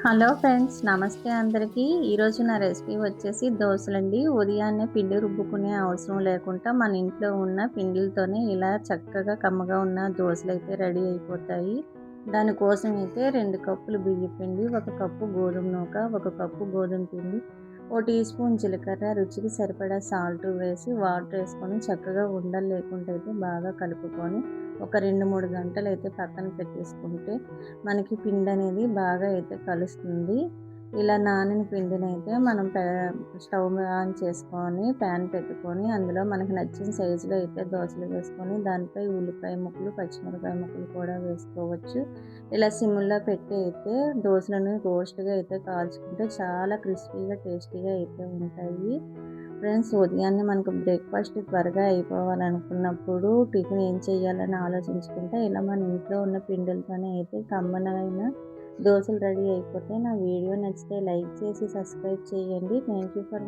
Hello friends, నమస్తే అందరికీ. ఈరోజు నా రెసిపీ వచ్చేసి దోసలండి. ఉదయాన్నే పిండి రుబ్బుకునే అవసరం లేకుండా మన ఇంట్లో ఉన్న పిండిలతోనే ఇలా చక్కగా కమ్మగా ఉన్న దోసలైతే రెడీ అయిపోతాయి. దానికోసం అయితే 2 కప్పులు బియ్యం పిండి, 1 కప్పు గోధుమ నూక, 1 కప్పు గోధుమ పిండి, ఓ టీ స్పూన్ జీలకర్ర, రుచికి సరిపడా సాల్ట్ వేసి వాటర్ వేసుకొని చక్కగా ఉండలు లేకుండా అయితే బాగా కలుపుకొని ఒక 2, 3 గంటలైతే పక్కన పెట్టేసుకుంటే మనకి పిండనేది బాగా అయితే కలుస్తుంది. ఇలా నానిన పిండినైతే మనం స్టవ్ ఆన్ చేసుకొని ప్యాన్ పెట్టుకొని అందులో మనకు నచ్చిన సైజులో అయితే దోసలు వేసుకొని దానిపై ఉల్లిపాయ ముక్కలు, పచ్చిమిరపకాయ ముక్కలు కూడా వేసుకోవచ్చు. ఇలా సిమ్‌లో పెట్టి అయితే దోసలను రోస్ట్‌గా అయితే కాల్చుకుంటే చాలా క్రిస్పీగా, టేస్టీగా అయితే ఉంటాయి. ఫ్రెండ్స్, ఉదయాన్నే మనకు బ్రేక్‌ఫాస్ట్ త్వరగా అయిపోవాలనుకున్నప్పుడు టిఫిన్ ఏం చేయాలని ఆలోచించుకుంటే ఇలా మన ఇంట్లో ఉన్న పిండిలతోనే అయితే కమ్మనైన దోసలు రెడీ అయిపోతాయి. నా వీడియో నచ్చితే లైక్ చేసి సబ్స్క్రైబ్ చేయండి. Thank you for